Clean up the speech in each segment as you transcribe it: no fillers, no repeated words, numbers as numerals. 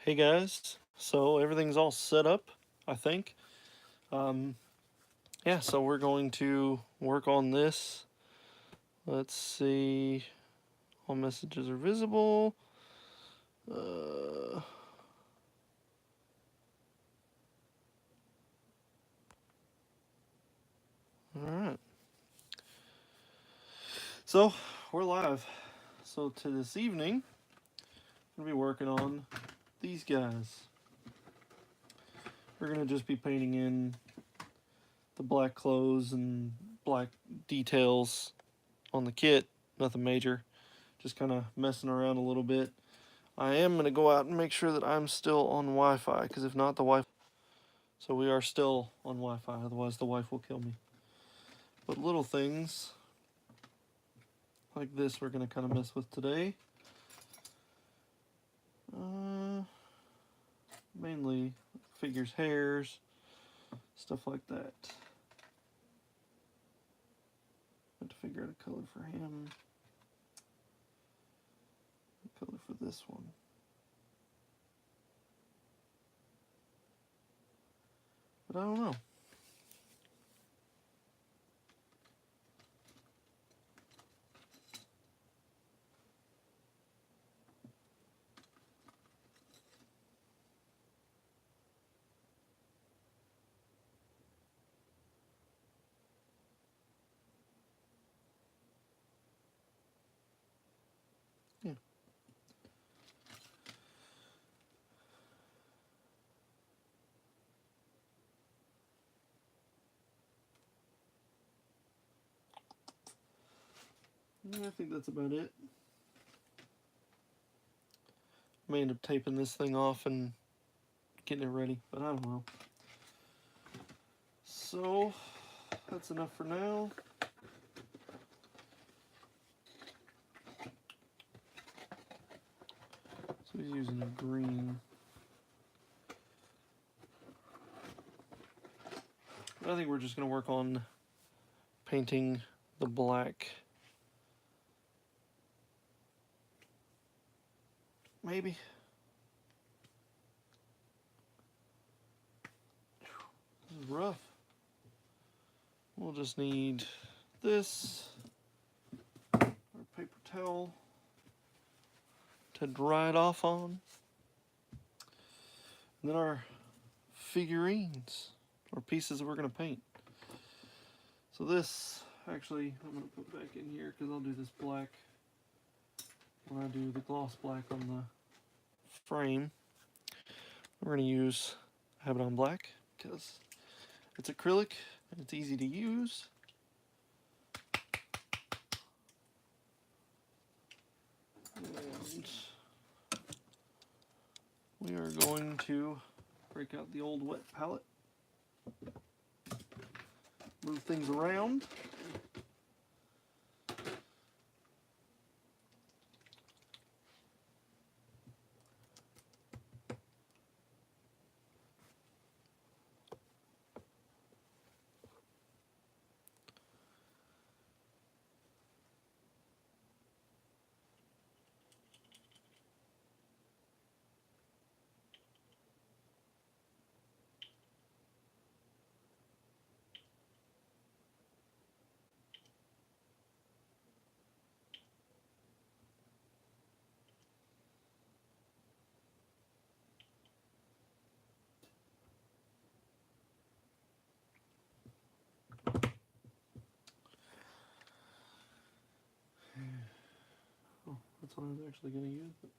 Hey guys, so everything's all set up, I think. Um, yeah, so we're going to work on this. Let's see, all messages are visible. Alright, so we're live. So to this evening, I'm going to be working on these guys. We're going to just be painting in the black clothes and black details on the kit, nothing major. Just kind of messing around a little bit. I am going to go out and make sure that I'm still on Wi-Fi, because if not, the Wi-Fi... So we are still on Wi-Fi, otherwise the wife will kill me. But little things like this we're going to kind of mess with today. Mainly figures' hairs, stuff like that. Have to figure out a color for him. A color for this one. But I don't know. Yeah. I think that's about it. I may end up taping this thing off and getting it ready, but I don't know. So, that's enough for now. So he's using a green. I think we're just going to work on painting the black. Maybe. This is rough. We'll just need this, our paper towel to dry it off on. And then our figurines, or pieces that we're going to paint. So this, actually, I'm going to put back in here because I'll do this black when I do the gloss black on the frame. We're going to have it on black because it's acrylic and it's easy to use. And we are going to break out the old wet palette, move things around. Oh, that's what I was actually going to use, but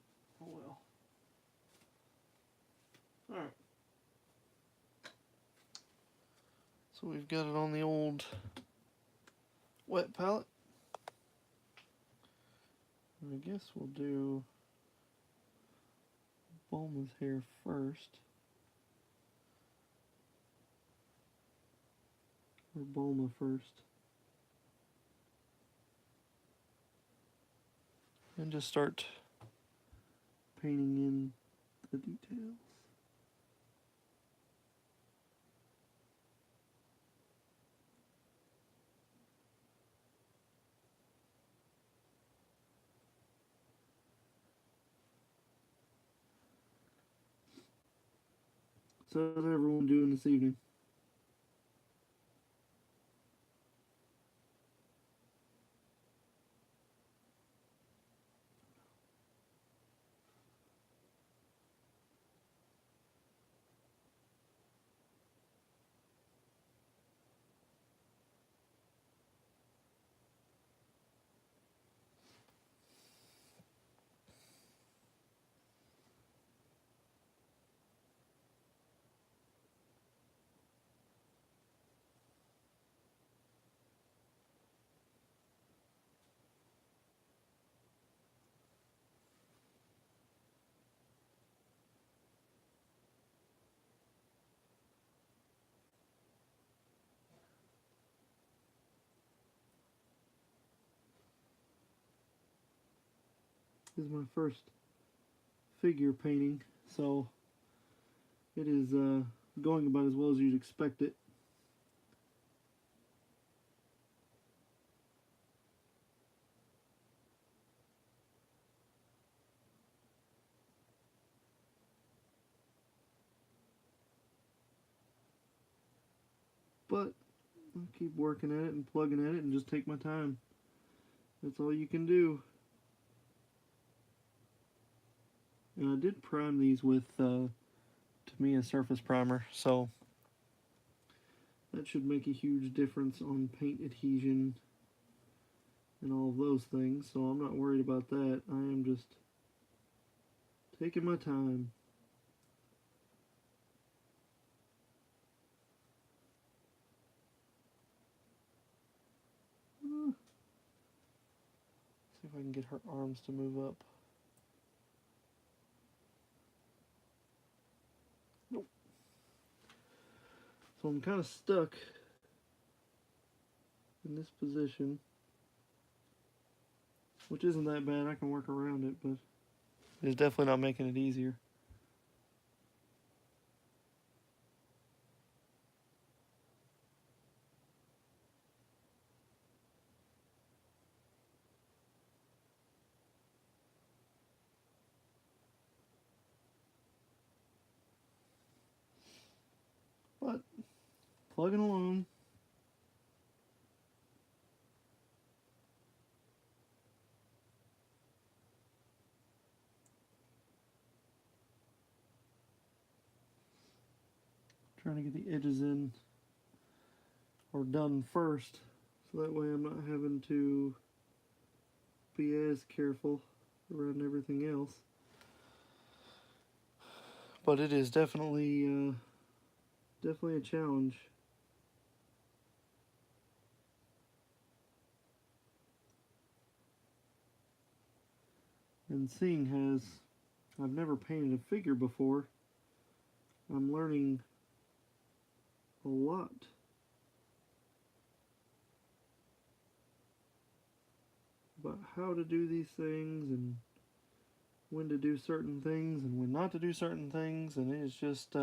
oh well. Alright. So we've got it on the old wet palette. And I guess we'll do Bulma's hair first. Or Bulma first. And just start painting in the details. So how's everyone doing this evening? This is my first figure painting, so it is going about as well as you'd expect it. But I'll keep working at it and plugging at it and just take my time. That's all you can do. And I did prime these with Tamiya surface primer, so that should make a huge difference on paint adhesion and all of those things, so I'm not worried about that. I am just taking my time. See if I can get her arms to move up. Nope. So I'm kind of stuck in this position, which isn't that bad. I can work around it, but it's definitely not making it easier. But plugging along. Trying to get the edges in or done first, so that way I'm not having to be as careful around everything else. But it is definitely a challenge. And seeing as I've never painted a figure before, I'm learning a lot. About how to do these things and when to do certain things and when not to do certain things, and it's just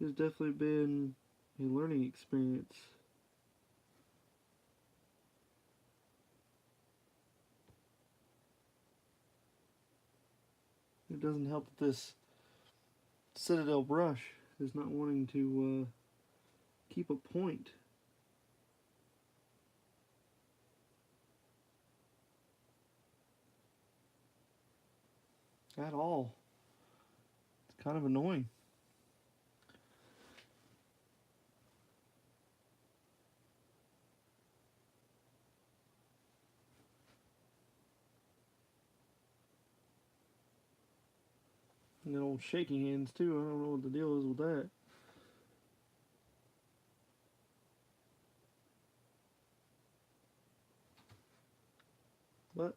it's definitely been a learning experience. It doesn't help that this Citadel brush is not wanting to keep a point. At all. It's kind of annoying. And old shaky hands too. I don't know what the deal is with that. But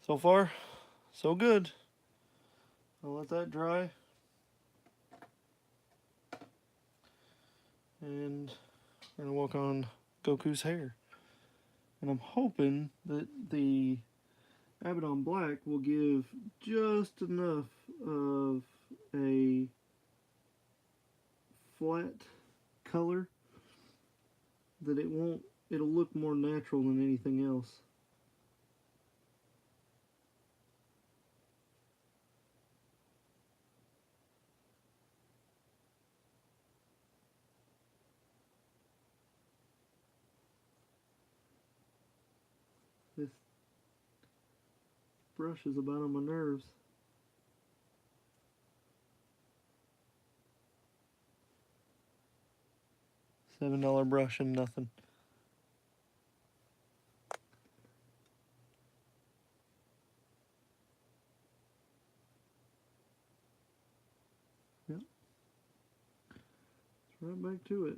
so far, so good. I'll let that dry. And we're going to work on Goku's hair. And I'm hoping that the Abaddon Black will give just enough of a flat color that it'll look more natural than anything else. This brush is about on my nerves. $7 brush and nothing. Yep. It's right back to it.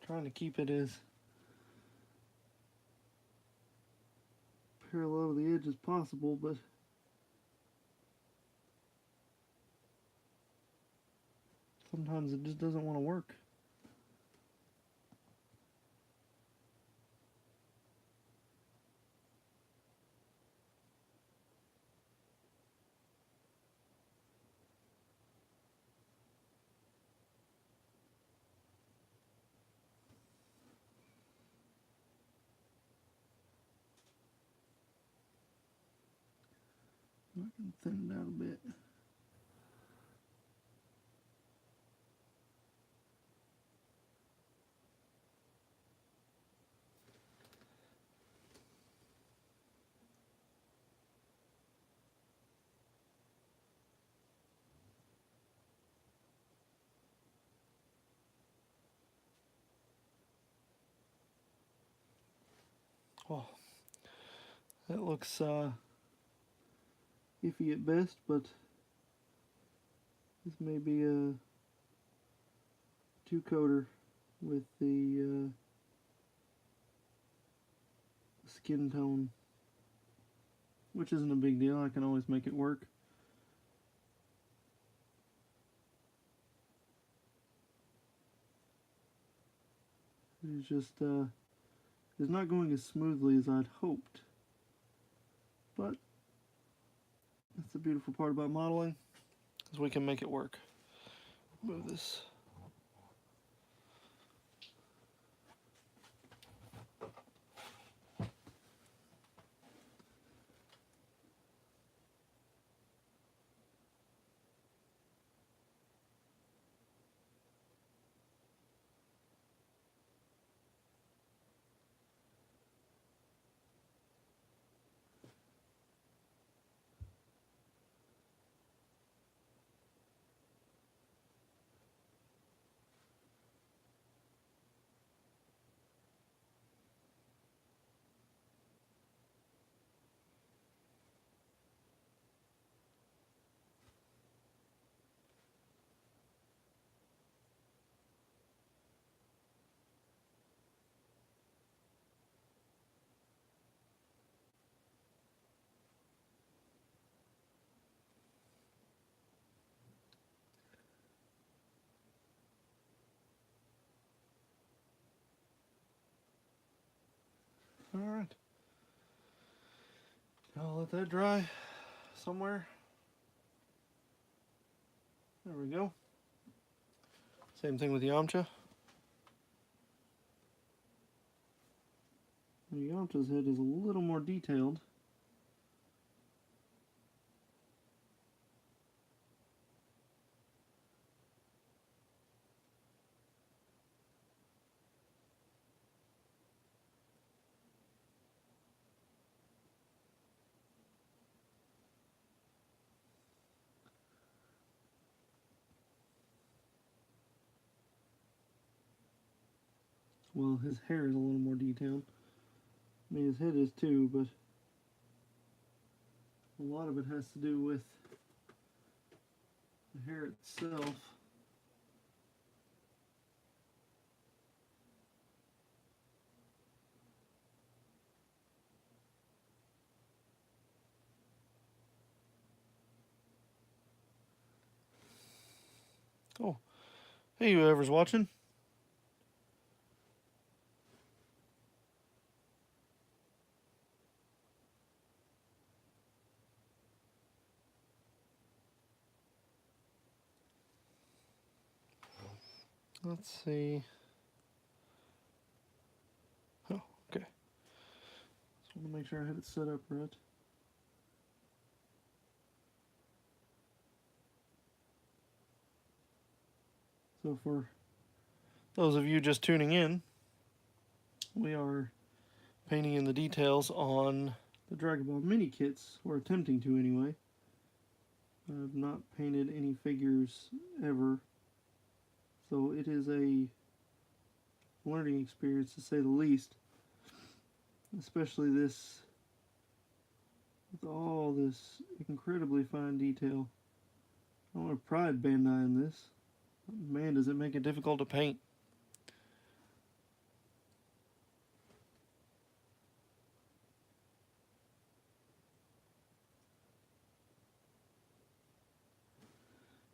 Trying to keep it as parallel to the edge as possible, but sometimes it just doesn't want to work. I can thin it out a bit. Oh, that looks iffy at best, but this may be a two-coater with the skin tone, which isn't a big deal. I can always make it work. It's just it's not going as smoothly as I'd hoped, but that's the beautiful part about modeling, is we can make it work. Move this. Alright. I'll let that dry somewhere. There we go. Same thing with Yamcha. Yamcha's head is a little more detailed. well, his hair is a little more detailed. I mean, his head is too, but a lot of it has to do with the hair itself. Oh, hey, whoever's watching. Let's see. Oh, okay. Just want to make sure I had it set up right. So for those of you just tuning in, we are painting in the details on the Dragon Ball mini kits, or attempting to anyway. I've not painted any figures ever, so it is a learning experience to say the least, especially this, with all this incredibly fine detail. I want to pride Bandai in this. Man, does it make it difficult to paint.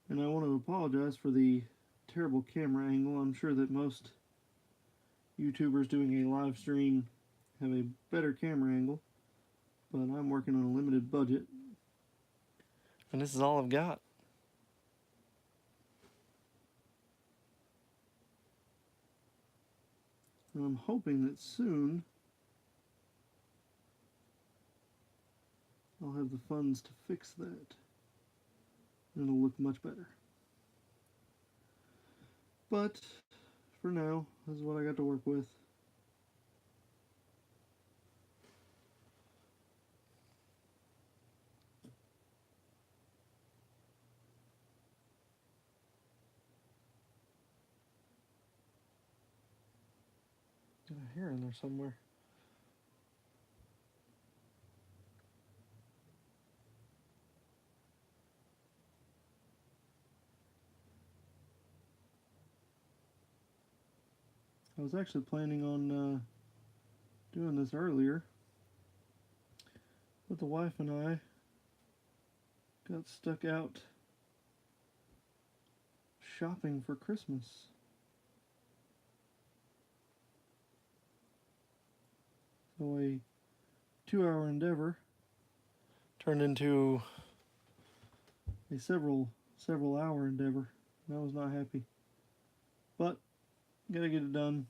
And I want to apologize for the terrible camera angle. I'm sure that most YouTubers doing a live stream have a better camera angle, but I'm working on a limited budget, and this is all I've got. And I'm hoping that soon I'll have the funds to fix that, and it'll look much better. But for now, this is what I got to work with. Got a hair in there somewhere. I was actually planning on doing this earlier, but the wife and I got stuck out shopping for Christmas. So a 2-hour endeavor turned into a several hour endeavor, and I was not happy. But gotta get it done.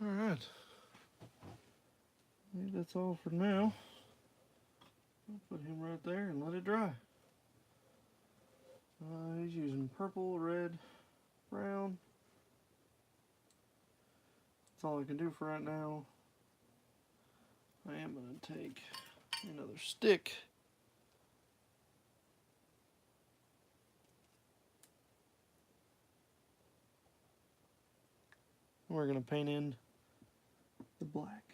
Alright. I think that's all for now. I'll put him right there and let it dry. He's using purple, red, brown. That's all I can do for right now. I am going to take another stick. We're going to paint in the black.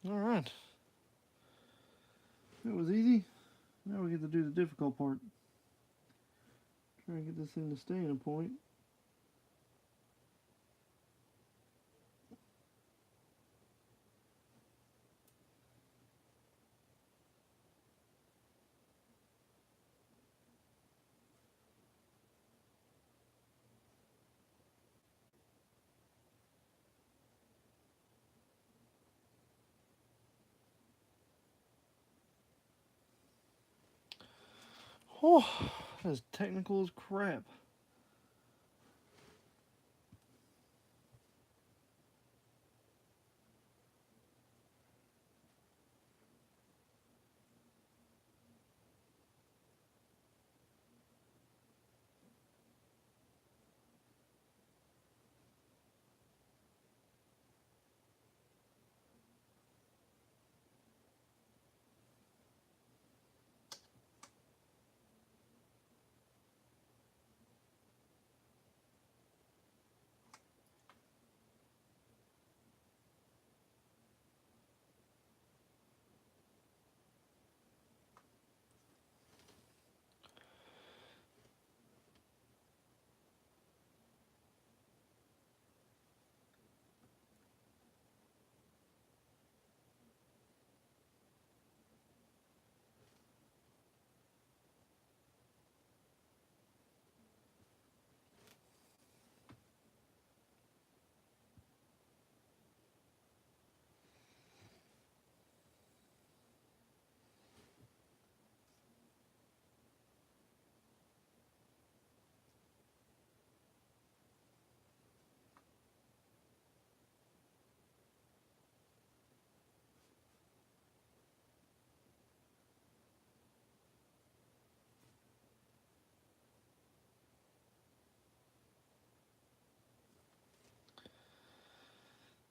Alright. That was easy. Now we get to do the difficult part. Try and get this thing to stay in a point. Oh, that's technical as crap.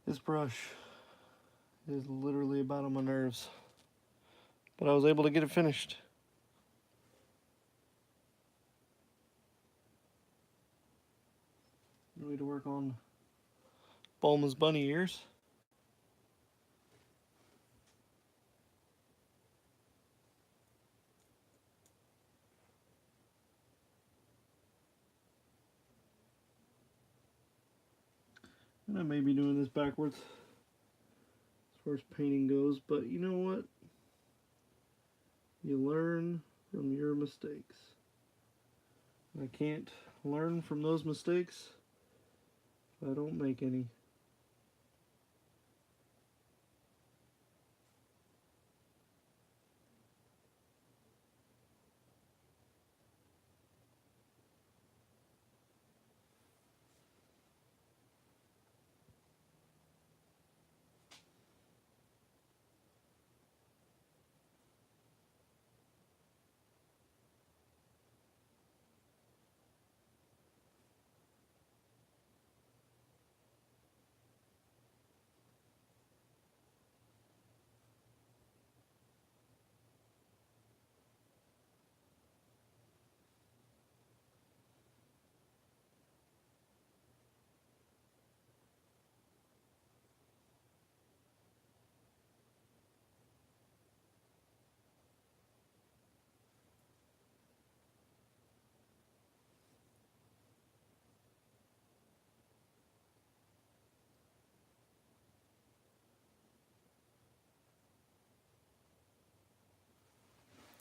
This brush is literally about on my nerves. But I was able to get it finished. We need to work on Bulma's bunny ears. And I may be doing this backwards as far as painting goes, but you know what? You learn from your mistakes. I can't learn from those mistakes if I don't make any.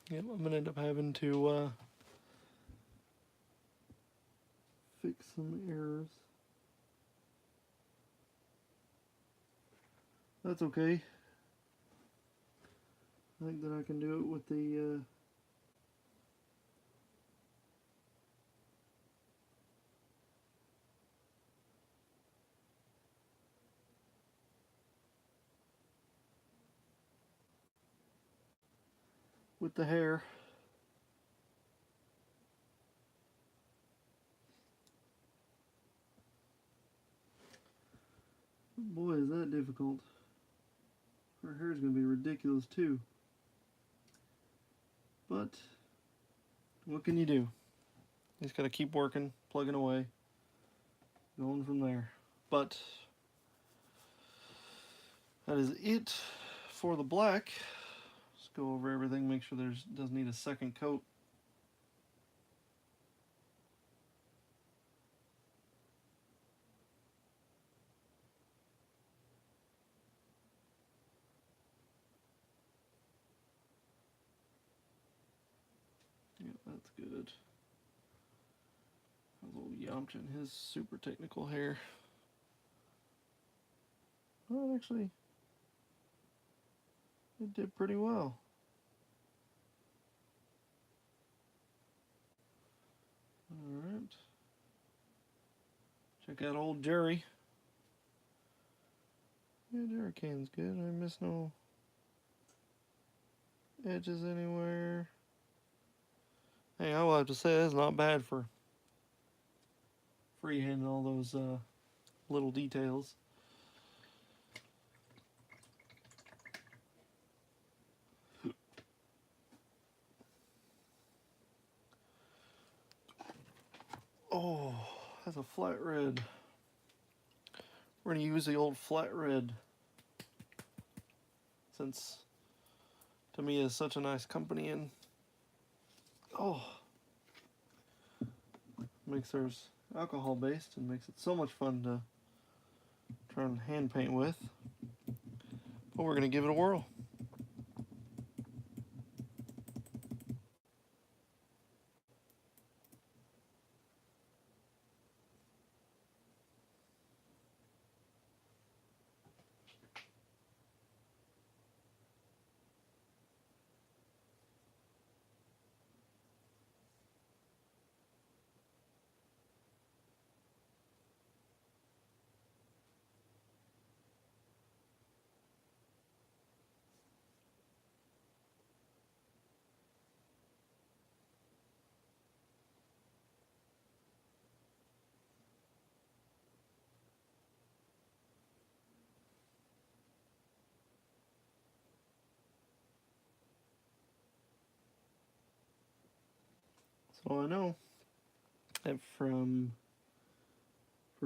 Yep, I'm gonna end up having to some errors. That's okay. I think that I can do it with the hair. Boy, is that difficult. Her hair is going to be ridiculous too. But what can you do? You just got to keep working, plugging away, going from there. But that is it for the black. Let's go over everything, make sure doesn't need a second coat. Yeah, that's good. A little Yamcha in his super technical hair. Well, actually, it did pretty well. Alright. Check out old Jerry. Yeah, Jerry Can's good. I miss no edges anywhere. Hey, I will have to say that's not bad for freehanding all those little details. Oh, that's a flat red. We're going to use the old flat red since to me is such a nice company, and oh, makes theirs alcohol based and makes it so much fun to try and hand paint with. But we're going to give it a whirl. So I know that for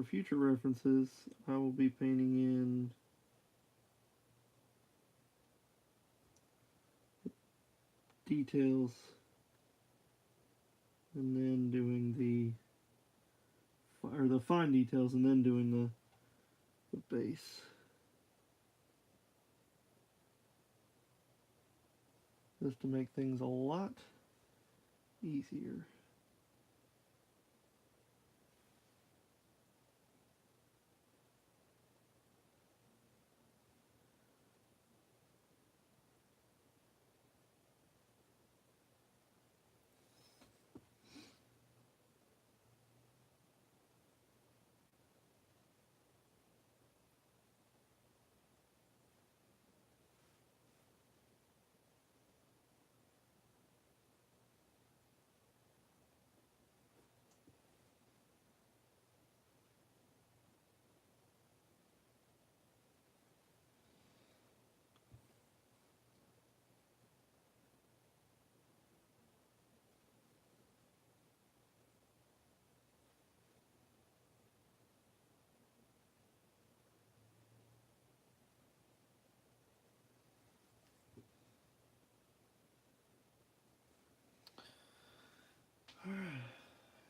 future references, I will be painting in details and then doing the fine details and then doing the base. Just to make things a lot easier.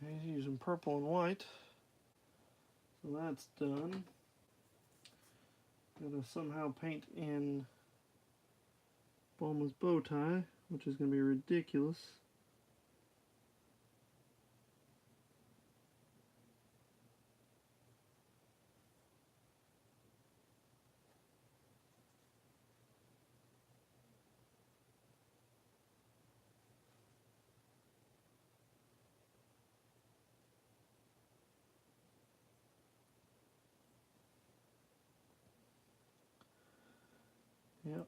He's using purple and white. So that's done. Gotta somehow paint in Bulma's bow tie, which is gonna be ridiculous. Yep.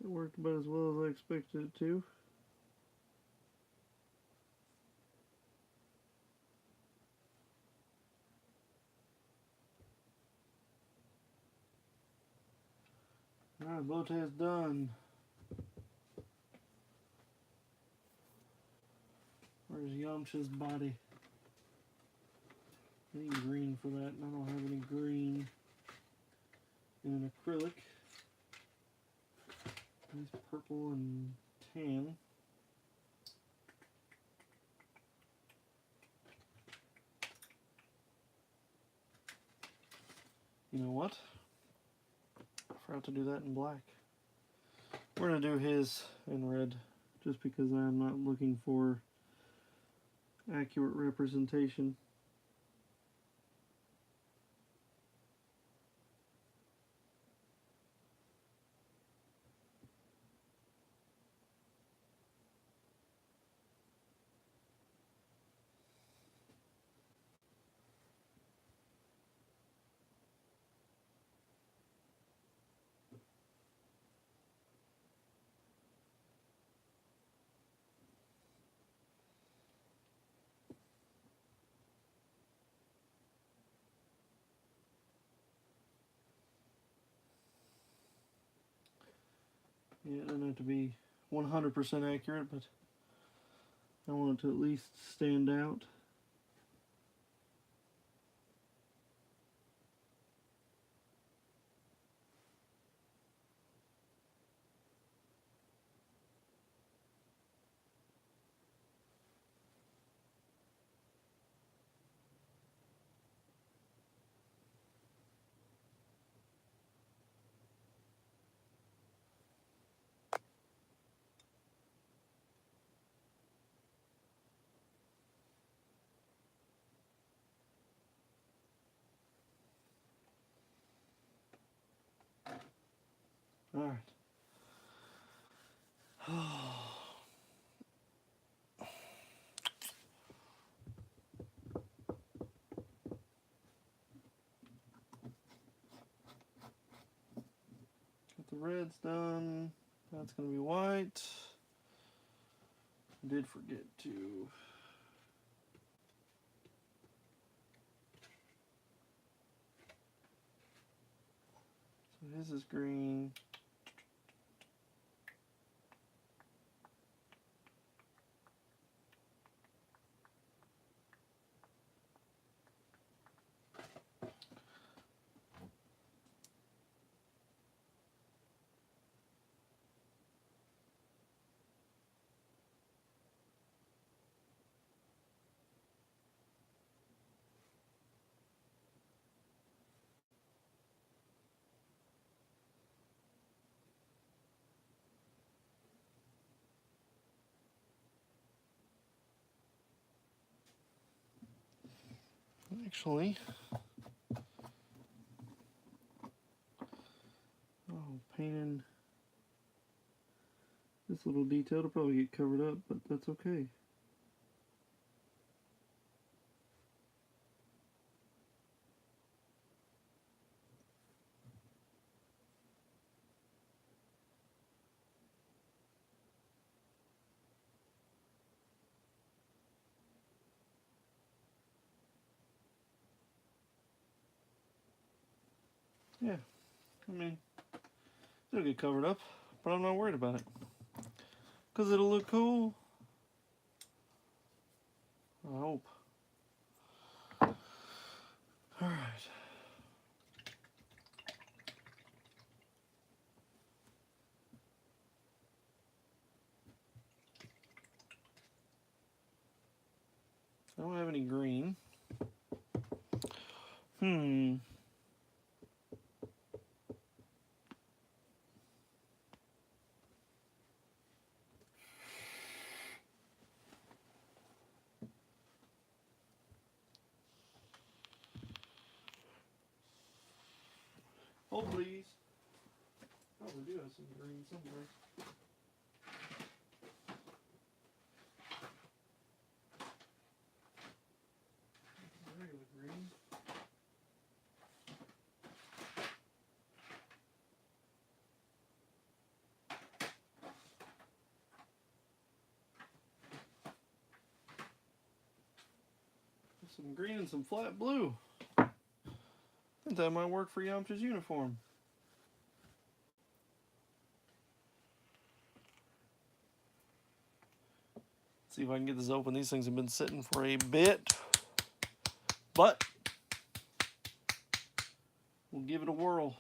It worked about as well as I expected it to. Alright, bow tie is done. Where's Yamcha's body? I need green for that, and I don't have any green in an acrylic. Nice purple and tan. You know what? I forgot to do that in black. We're going to do his in red, just because I'm not looking for accurate representation. Yeah, it doesn't have to be 100% accurate, but I want it to at least stand out. Alright. Got the reds done. That's going to be white. I did forget to... So his is green. Actually, painting this little detail to probably get covered up, but that's okay. Yeah, I mean, it'll get covered up, but I'm not worried about it. Because it'll look cool. I hope. Alright. I don't have any green. Hold please. Probably do have some green somewhere. Regular green. some green and some flat blue. I think that might work for Yamcha's uniform. See if I can get this open. These things have been sitting for a bit, but we'll give it a whirl.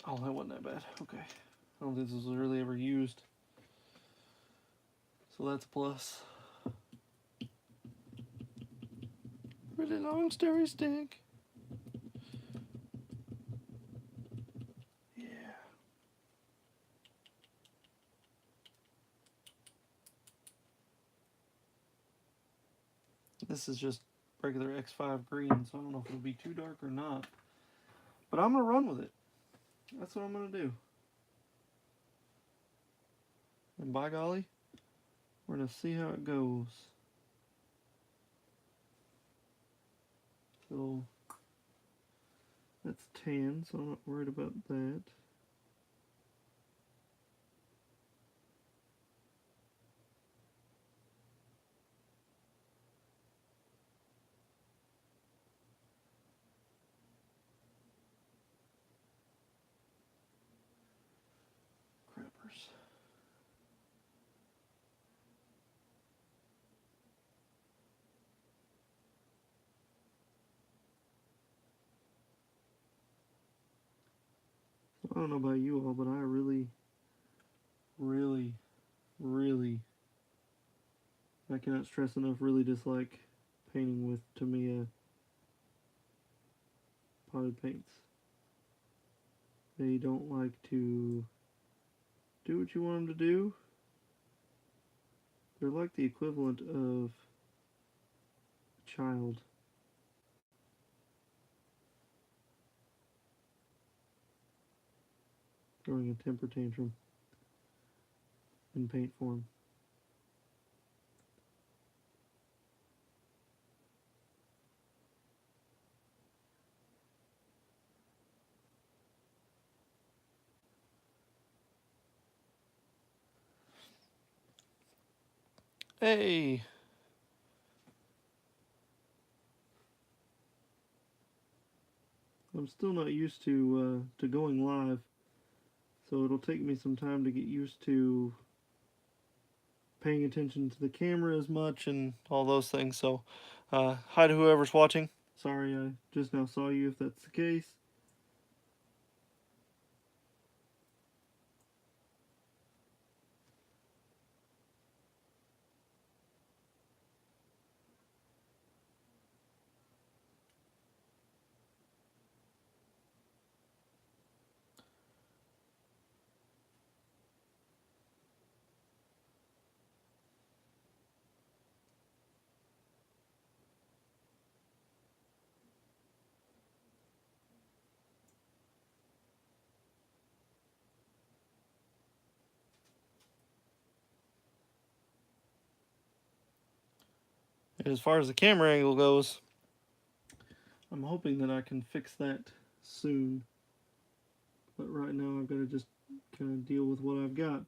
Oh, that wasn't that bad. Okay. I don't think this was really ever used. So that's a plus. Really long story stick. Yeah. This is just regular X5 green, so I don't know if it'll be too dark or not. But I'm going to run with it. That's what I'm going to do. And by golly, we're going to see how it goes. So that's tan, so I'm not worried about that. Crappers. I don't know about you all, but I really, I cannot stress enough, really dislike painting with Tamiya potted paints. They don't like to do what you want them to do. They're like the equivalent of a child. Throwing a temper tantrum in paint form. Hey! I'm still not used to going live, so it'll take me some time to get used to paying attention to the camera as much and all those things. So, hi to whoever's watching. Sorry, I just now saw you if that's the case. And as far as the camera angle goes, I'm hoping that I can fix that soon. But right now I've got to just kind of deal with what I've got.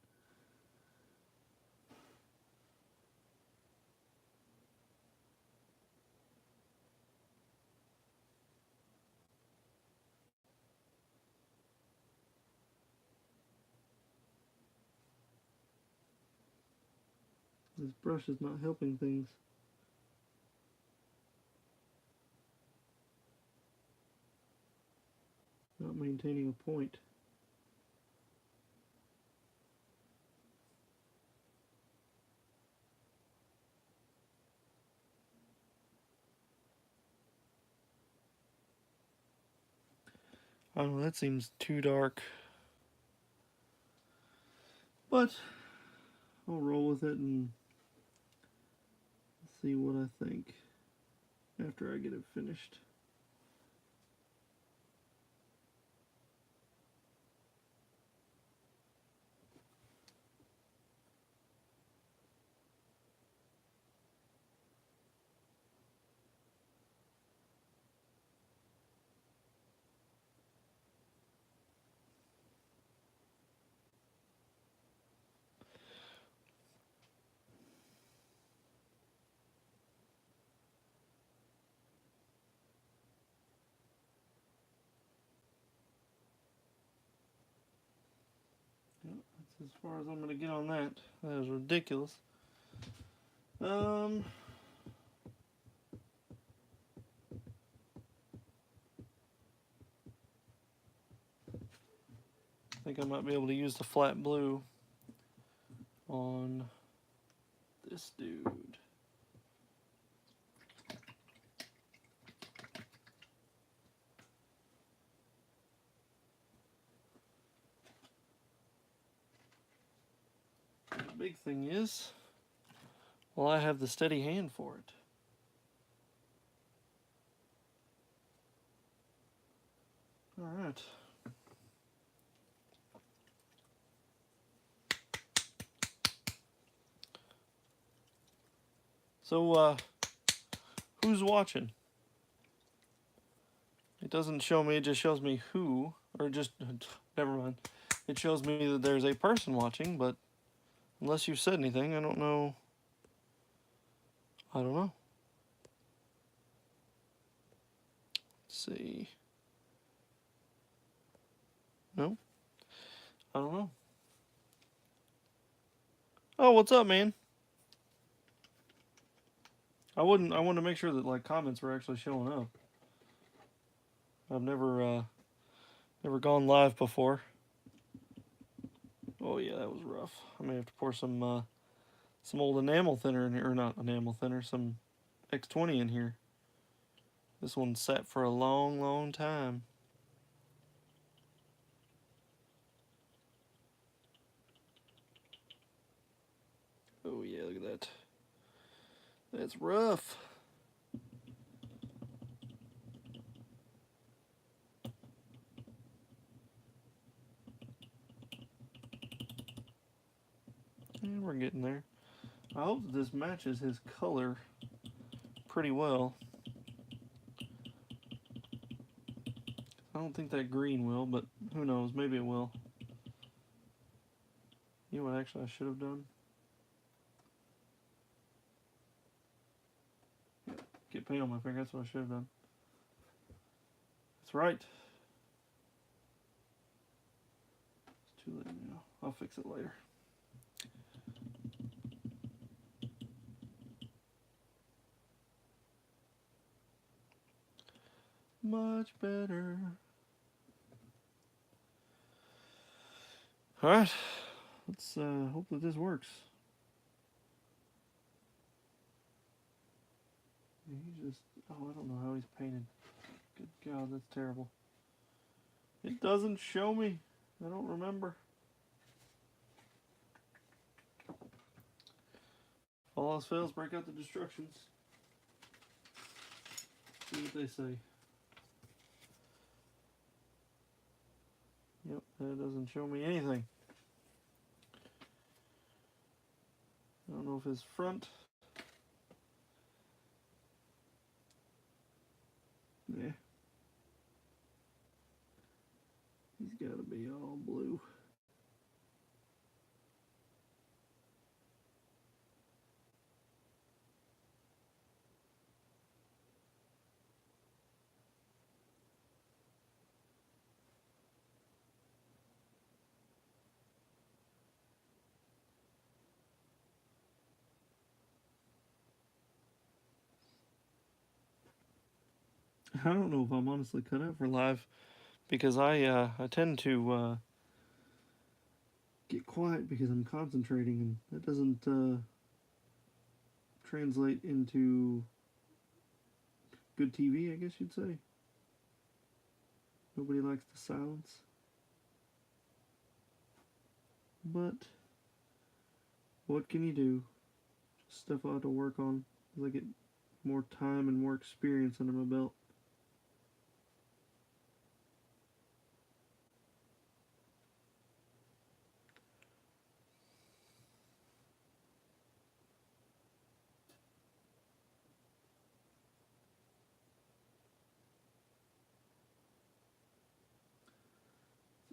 This brush is not helping things. Not maintaining a point. I don't know, that seems too dark. But I'll roll with it and see what I think after I get it finished. as far as I'm going to get on that. That is ridiculous. I think I might be able to use the flat blue on this dude. The big thing is, well, I have the steady hand for it. All right. So, who's watching? It doesn't show me, it just shows me who, or just, never mind. It shows me that there's a person watching, but unless you've said anything, I don't know. I don't know. Let's see. No? I don't know. Oh, what's up, man? I wanted to make sure that like comments were actually showing up. I've never gone live before. Oh yeah, that was rough. I may have to pour some old enamel thinner in here, or not enamel thinner, some X20 in here. This one sat for a long, long time. Oh yeah, look at that. That's rough. And we're getting there. I hope that this matches his color pretty well. I don't think that green will, but who knows, maybe it will. You know what actually I should have done? Get paint on my finger, that's what I should have done. That's right. It's too late now. I'll fix it later. Much better. Alright. Let's hope that this works. He just, oh, I don't know how he's painted. Good God, that's terrible. It doesn't show me. I don't remember. If all else fails, break out the destructions. See what they say. Yep, that doesn't show me anything. I don't know if his front. Yeah. He's got to be all blue. I don't know if I'm honestly cut out for live because I tend to get quiet because I'm concentrating, and that doesn't translate into good TV, I guess you'd say. Nobody likes the silence. But what can you do? Just stuff I have to work on as I get more time and more experience under my belt.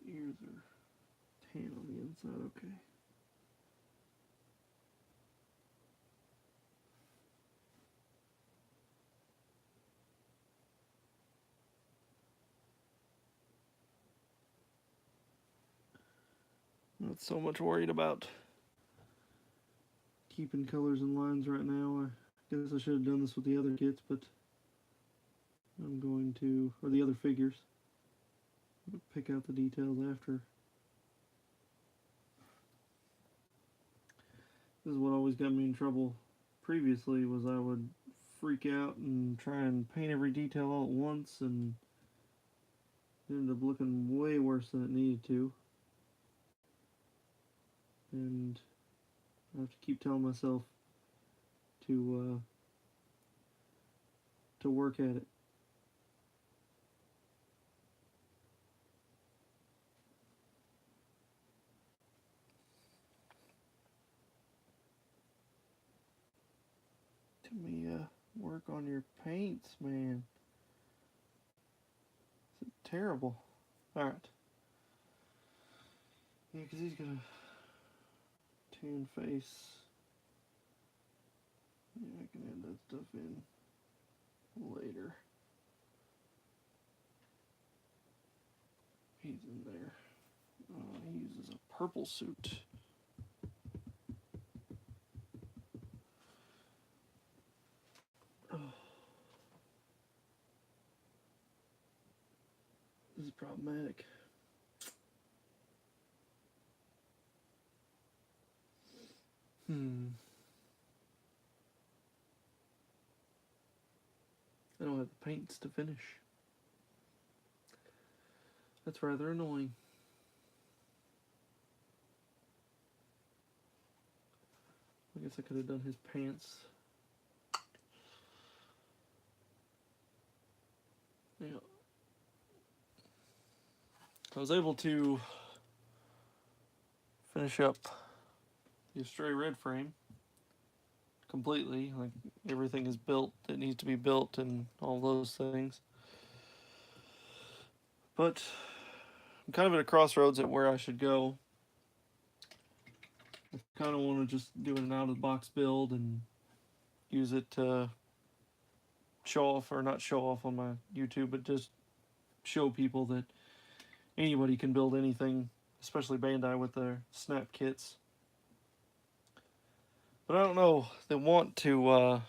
The ears are tan on the inside, okay. I'm not so much worried about keeping colors and lines right now. I guess I should have done this with the other kits, but I'm going to, or the other figures, pick out the details after. This is what always got me in trouble previously, was I would freak out and try and paint every detail all at once, and it ended up looking way worse than it needed to. And I have to keep telling myself to work at it. To me, work on your paints, man. It's terrible. All right. Yeah, because he's got a tan face. Yeah, I can add that stuff in later. He's in there. He uses a purple suit. Oh. This is problematic. I don't have the paints to finish. That's rather annoying. I guess I could have done his pants. Yeah. I was able to finish up the Stray Red frame completely. Like, everything is built that needs to be built and all those things. But I'm kind of at a crossroads at where I should go. I kind of want to just do an out-of-the-box build and use it to show off, or not show off on my YouTube, but just show people that anybody can build anything, especially Bandai with their snap kits. But I don't know, they want to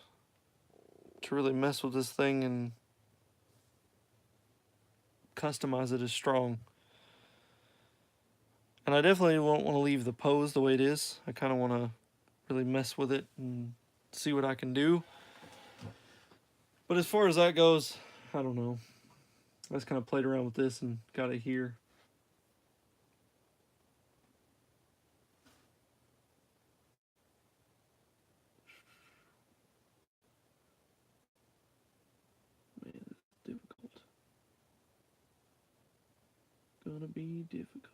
really mess with this thing and customize it as strong. And I definitely won't want to leave the pose the way it is. I kind of want to really mess with it and see what I can do. But as far as that goes, I don't know. I just kind of played around with this and got it here. Man, it's difficult. Gonna be difficult.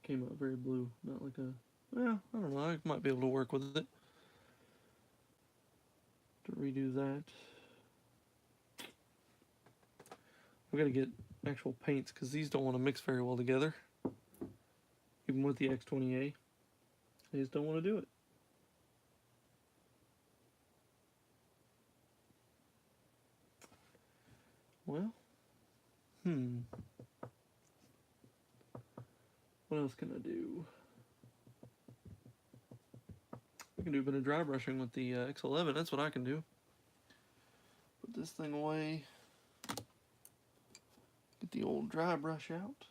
Came out very blue, not like a, well, I don't know, I might be able to work with it. To redo that. I've got to get actual paints, because these don't want to mix very well together. Even with the X20A. They just don't want to do it. Well, what else can I do? I can do a bit of dry brushing with the X11. That's what I can do. Put this thing away. Get the old dry brush out.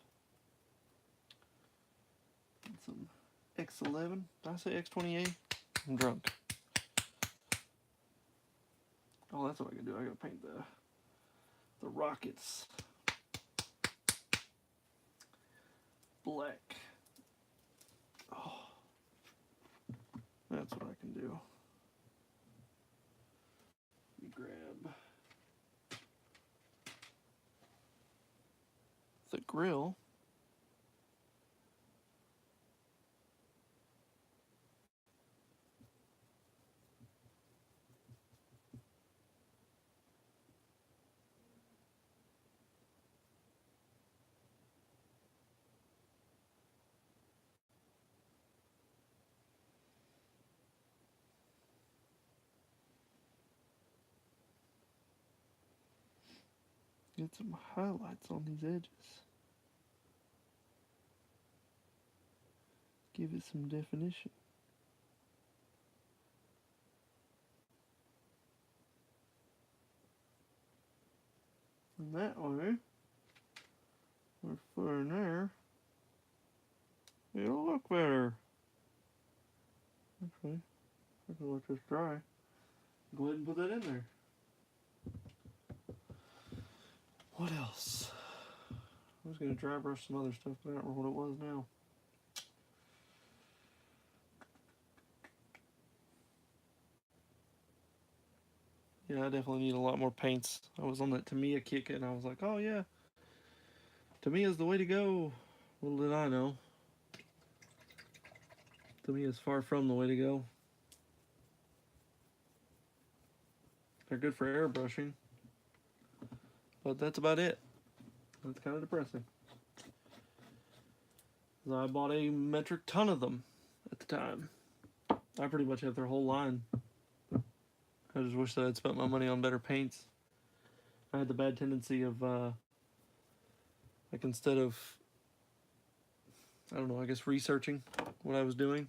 Get some X11. Did I say X20A? I'm drunk. Oh, that's what I can do. I gotta paint the rockets black. Oh, that's what I can do. Let me grab the grill. Get some highlights on these edges. Give it some definition. And that way, we're putting there, it'll look better. Okay, I can let this dry. Go ahead and put that in there. What else? I was going to dry brush some other stuff, but I don't remember what it was now. Yeah, I definitely need a lot more paints. I was on that Tamiya kick and I was like, oh yeah, Tamiya's the way to go. Little did I know, Tamiya's far from the way to go. They're good for airbrushing, but that's about it. That's kind of depressing. I bought a metric ton of them at the time. I pretty much have their whole line. I just wish that I'd spent my money on better paints. I had the bad tendency of, like, instead of, I don't know, I guess researching what I was doing,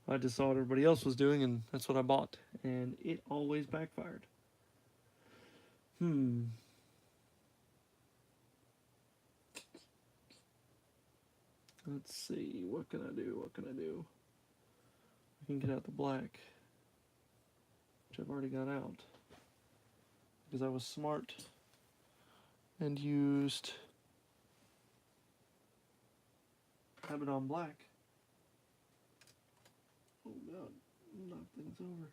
I just saw what everybody else was doing, and that's what I bought. And it always backfired. Let's see, what can I do? What can I do? I can get out the black, which I've already got out, because I was smart and used Abaddon black. Oh god, knock things over.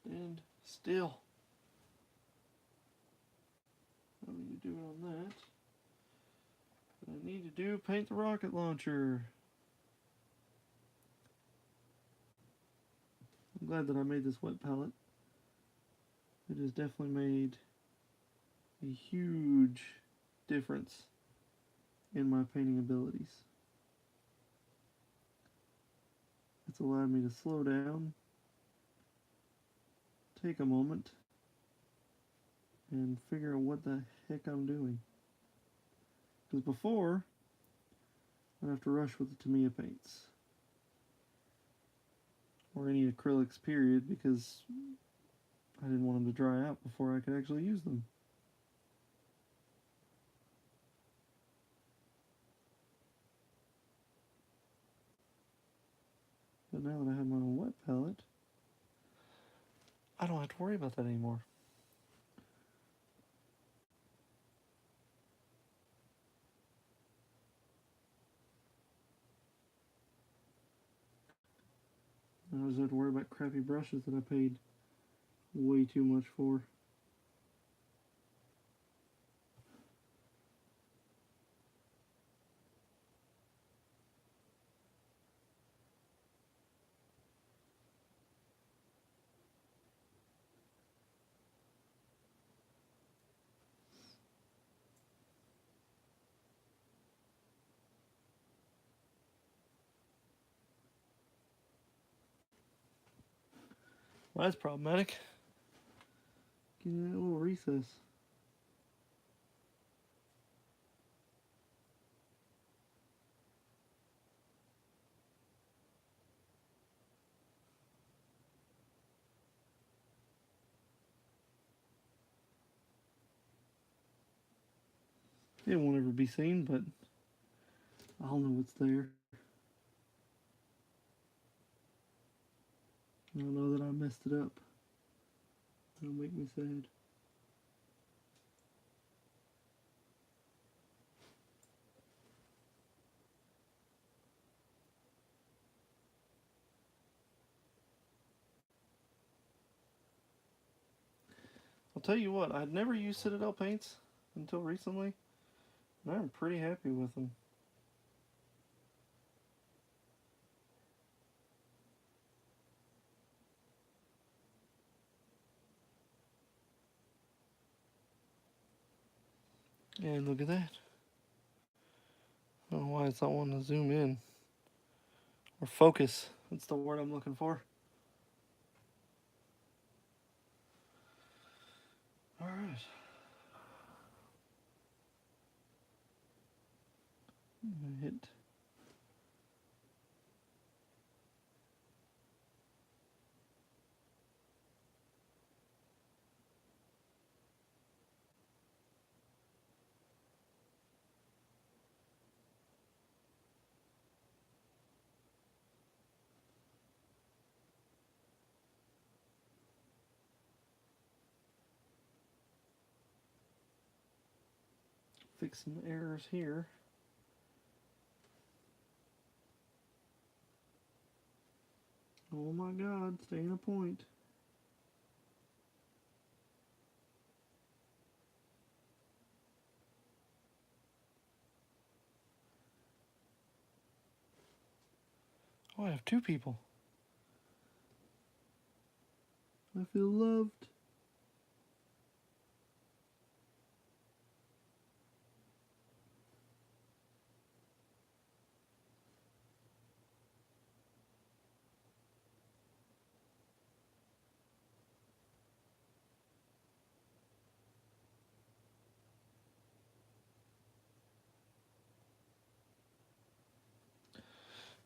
Stand still. I need to do it on that. What I need to do, paint the rocket launcher. I'm glad that I made this wet palette. It has definitely made a huge difference in my painting abilities. It's allowed me to slow down, take a moment, and figure out what the heck I'm doing. Because before, I'd have to rush with the Tamiya paints. Or any acrylics, period, because I didn't want them to dry out before I could actually use them. But now that I have my own wet palette, I don't have to worry about that anymore. I always have to worry about crappy brushes that I paid way too much for. Well, that's problematic. Get in that little recess. It won't ever be seen, but I'll know it's there. I'll know that I messed it up. It'll make me sad. I'll tell you what, I'd never used Citadel paints until recently, and I'm pretty happy with them. And look at that. I don't know why it's not wanting to zoom in. Or focus. That's the word I'm looking for. All right. I'm gonna hit fix some errors here. Oh my god, stay in a point. Oh, I have two people. I feel loved.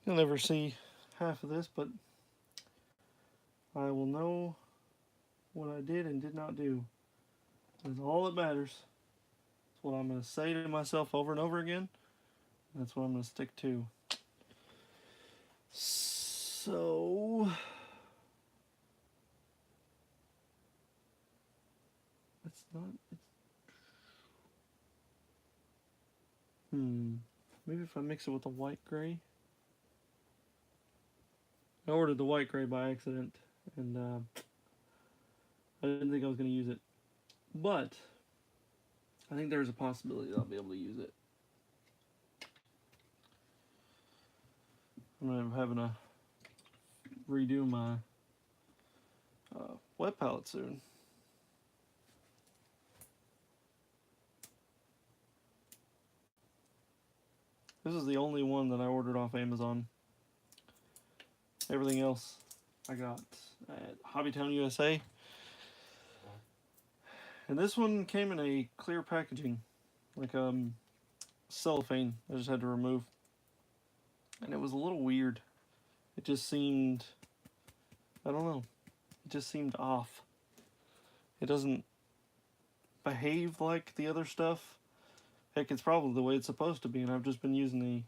You'll never see half of this, but I will know what I did and did not do. That's all that matters. That's what I'm going to say to myself over and over again. That's what I'm going to stick to. So, it's not. Maybe if I mix it with the white gray. I ordered the white gray by accident, and I didn't think I was going to use it. But I think there's a possibility that I'll be able to use it. I'm having to redo my wet palette soon. This is the only one that I ordered off Amazon. Everything else I got at Hobbytown USA. And this one came in a clear packaging, like cellophane I just had to remove. And it was a little weird. It just seemed, I don't know, it just seemed off. It doesn't behave like the other stuff. Heck, it's probably the way it's supposed to be, and I've just been using the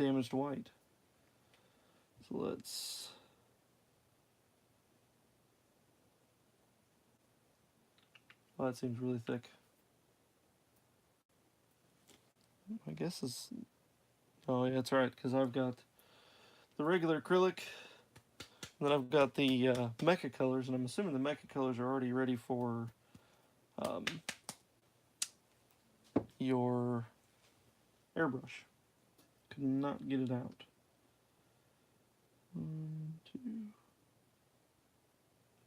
damaged white. So let's... Oh, that seems really thick. I guess it's... Oh, yeah, that's right, because I've got the regular acrylic, and then I've got the Mecha colors, and I'm assuming the Mecha colors are already ready for your airbrush. Could not get it out. 1, 2,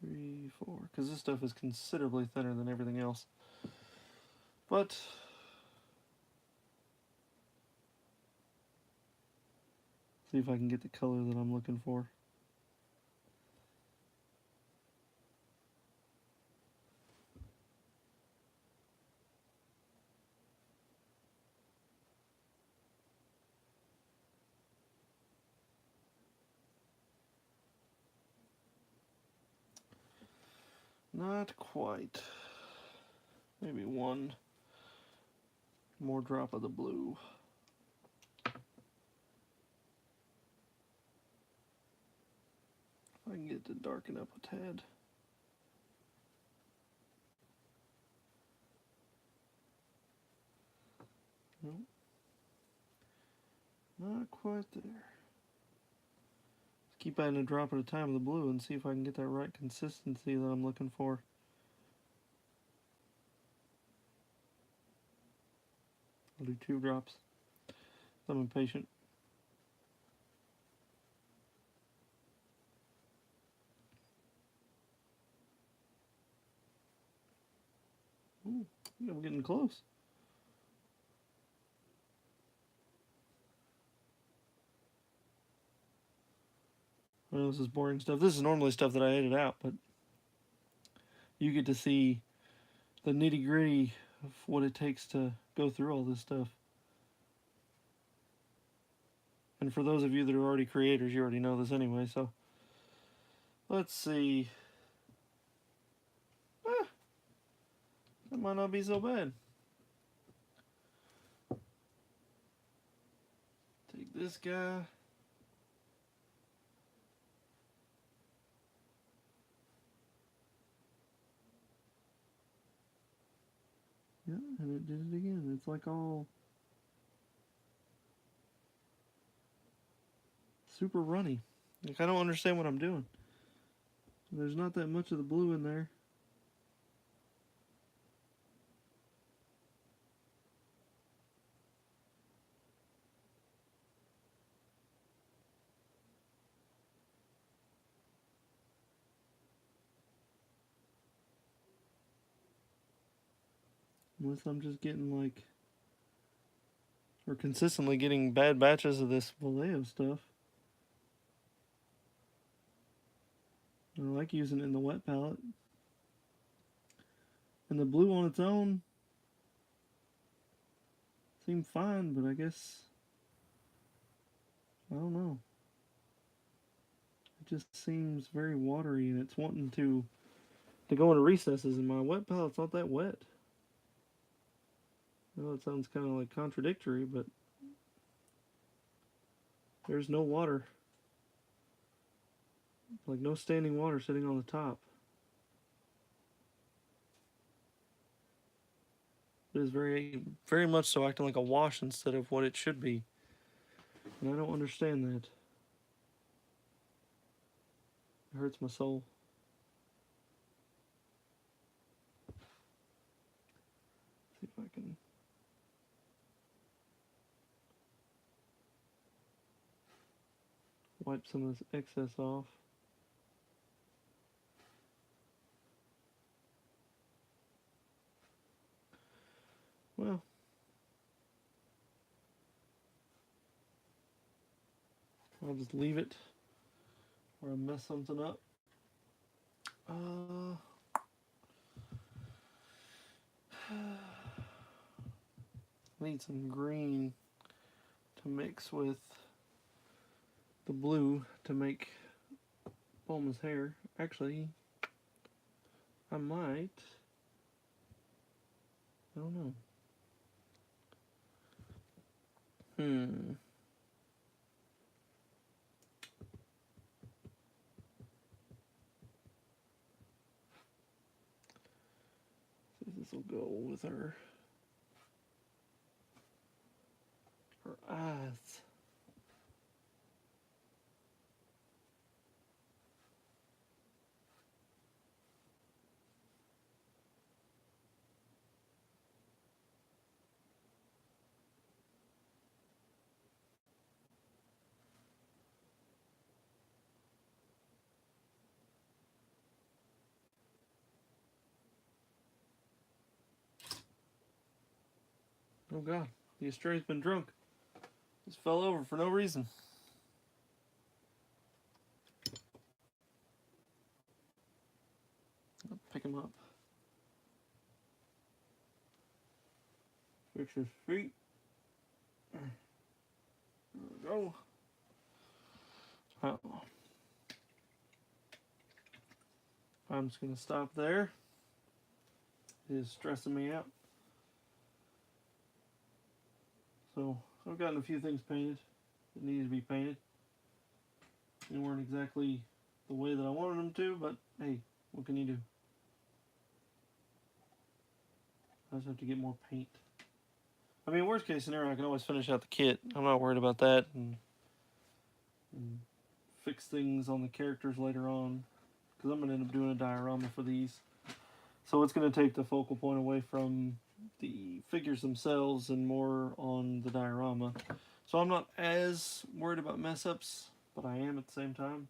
3, 4. Because this stuff is considerably thinner than everything else. But see if I can get the color that I'm looking for. Not quite. Maybe one more drop of the blue. If I can get it to darken up a tad. Nope. Not quite there. Let's keep adding a drop at a time of the blue and see if I can get that right consistency that I'm looking for. I'll do 2 drops. I'm impatient. Ooh, yeah, we're getting close. I know this is boring stuff. This is normally stuff that I edit out, but you get to see the nitty gritty of what it takes to go through all this stuff. And for those of you that are already creators, you already know this anyway, so let's see. That might not be so bad. Take this guy. Yeah, and it did it again. It's like all super runny. Like, I don't understand what I'm doing. There's not that much of the blue in there. Unless I'm just getting like, or consistently getting bad batches of this Vallejo stuff. I like using it in the wet palette. And the blue on its own seemed fine, but I guess, I don't know. It just seems very watery, and it's wanting to go into recesses, and my wet palette's not that wet. I know it sounds kind of like contradictory, but there's no water. Like no standing water sitting on the top. It is very, very much so acting like a wash instead of what it should be. And I don't understand that. It hurts my soul. See if I can wipe some of this excess off. Well, I'll just leave it or I mess something up. I need some green to mix with the blue to make Bulma's hair. Actually, I might. I don't know. See if this will go with her eyes. Oh god, the Astray's been drunk. Just fell over for no reason. I'll pick him up. Fix his feet. There we go. Oh. I'm just gonna stop there. It is stressing me out. So I've gotten a few things painted that needed to be painted. They weren't exactly the way that I wanted them to, but hey, what can you do? I just have to get more paint. I mean, worst case scenario, I can always finish out the kit. I'm not worried about that, and fix things on the characters later on, because I'm going to end up doing a diorama for these. So it's going to take the focal point away from the figures themselves and more on the diorama. So I'm not as worried about mess ups, but I am at the same time,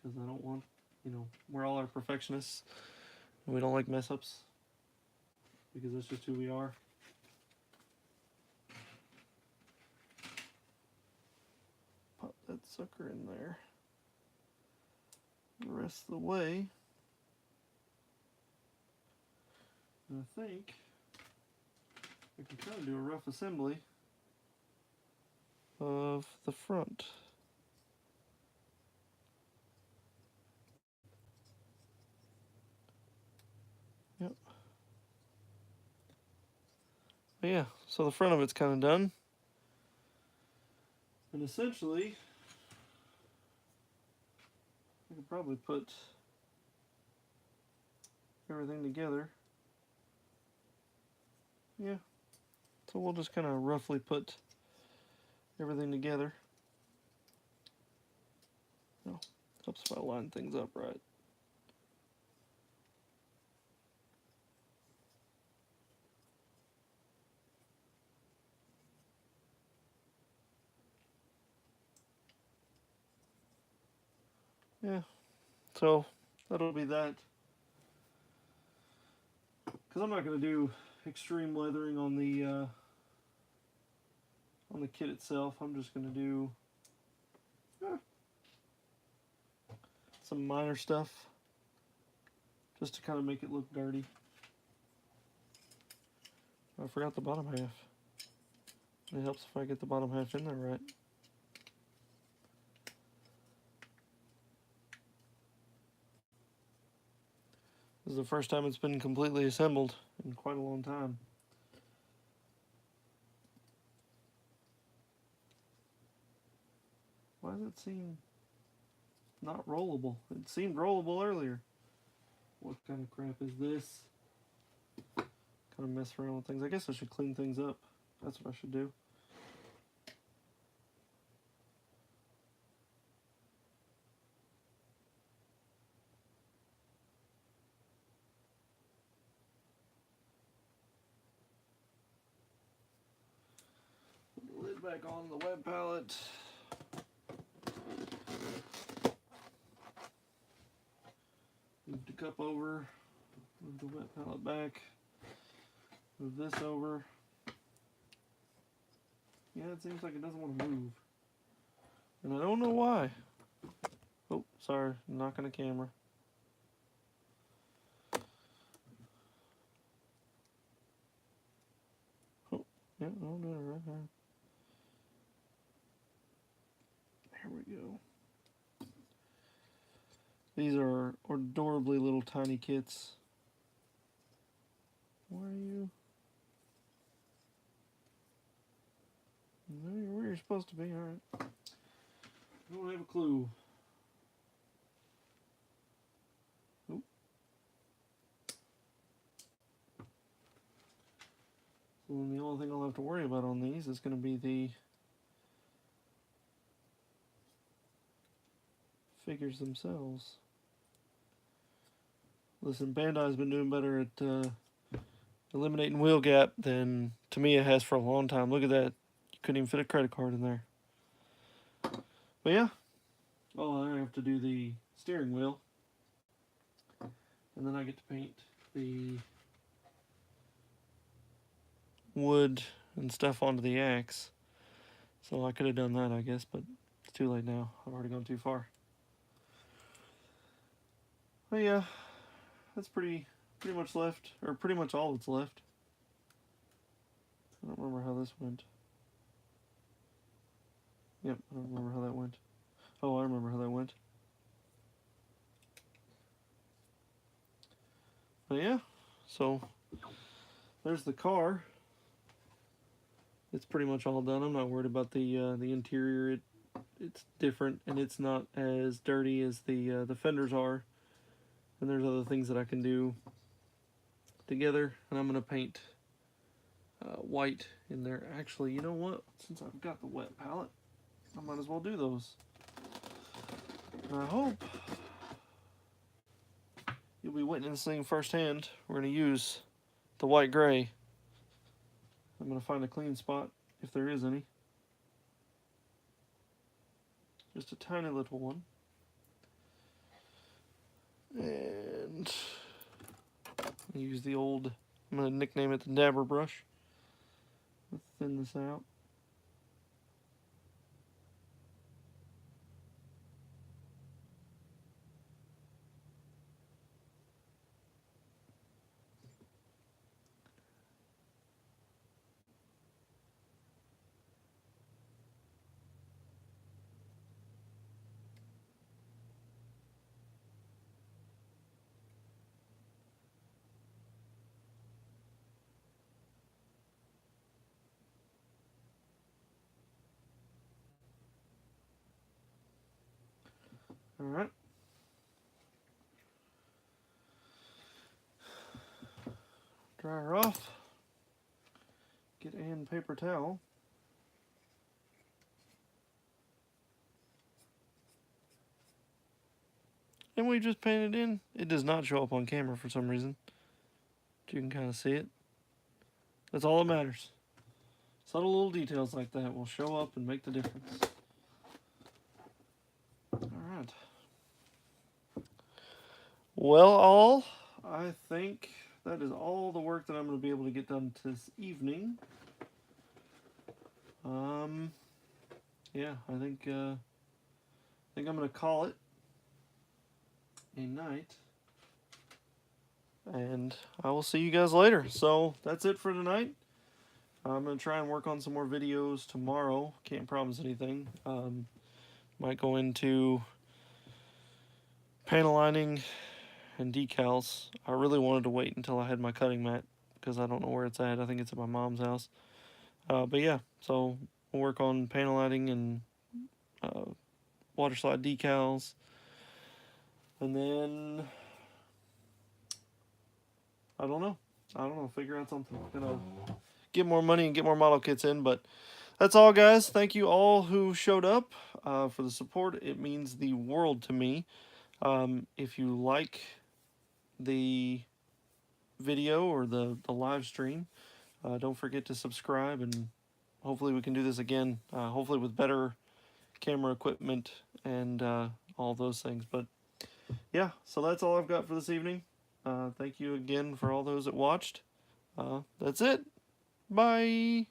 because I don't want, we're all our perfectionists, and we don't like mess ups, because that's just who we are. Pop that sucker in there. The rest of the way, And I think I can kind of do a rough assembly of the front. Yep. But yeah, so the front of it's kind of done. And essentially, I could probably put everything together. Yeah. So we'll just kind of roughly put everything together. Oh, helps if I line things up right. Yeah, so that'll be that. Because I'm not going to do extreme leathering on the kit itself. I'm just going to do some minor stuff just to kind of make it look dirty. I forgot the bottom half. It helps if I get the bottom half in there right. This is the first time it's been completely assembled in quite a long time. Why does it seem not rollable? It seemed rollable earlier. What kind of crap is this? Kind of mess around with things. I guess I should clean things up. That's what I should do. Put the lid back on the web palette. Move the cup over. Move the wet palette back. Move this over. Yeah, it seems like it doesn't want to move. And I don't know why. Oh, sorry, I'm knocking the camera. Oh, yeah, I'm doing it right now. There we go. These are adorably little tiny kits. Where are you? No, you're where you're supposed to be, alright. I don't have a clue. Oop. So then the only thing I'll have to worry about on these is going to be the figures themselves. Listen, Bandai's been doing better at eliminating wheel gap than Tamiya has for a long time. Look at that. You couldn't even fit a credit card in there. But yeah. Oh, I have to do the steering wheel. And then I get to paint the wood and stuff onto the axe. So I could have done that, I guess, but it's too late now. I've already gone too far. But yeah, that's pretty much left, or pretty much all that's left. I don't remember how this went. Yep, I don't remember how that went. Oh, I remember how that went. But yeah, so there's the car. It's pretty much all done. I'm not worried about the interior. It's different and it's not as dirty as the fenders are. And there's other things that I can do together. And I'm gonna paint white in there. Actually, you know what? Since I've got the wet palette, I might as well do those. And I hope you'll be witnessing firsthand. We're gonna use the white gray. I'm gonna find a clean spot if there is any. Just a tiny little one. And use the old, I'm going to nickname it the dabber brush. Let's thin this out. Alright. Dry her off. Get Ann paper towel. And we just painted in. It does not show up on camera for some reason. But you can kind of see it. That's all that matters. Subtle little details like that will show up and make the difference. Alright. Well, all, I think that is all the work that I'm going to be able to get done this evening. Yeah, I think I'm going to call it a night. And I will see you guys later. So that's it for tonight. I'm going to try and work on some more videos tomorrow. Can't promise anything. Might go into panel lining and decals. I really wanted to wait until I had my cutting mat because I don't know where it's at. I think it's at my mom's house. But yeah, so we'll work on panel lighting and water slide decals. And then I don't know. Figure out something. Gonna get more money and get more model kits in. But that's all, guys. Thank you all who showed up for the support. It means the world to me. If you like the video or the live stream, don't forget to subscribe, and hopefully we can do this again, hopefully with better camera equipment and all those things. But yeah, so that's all I've got for this evening. Thank you again for all those that watched. That's it. Bye.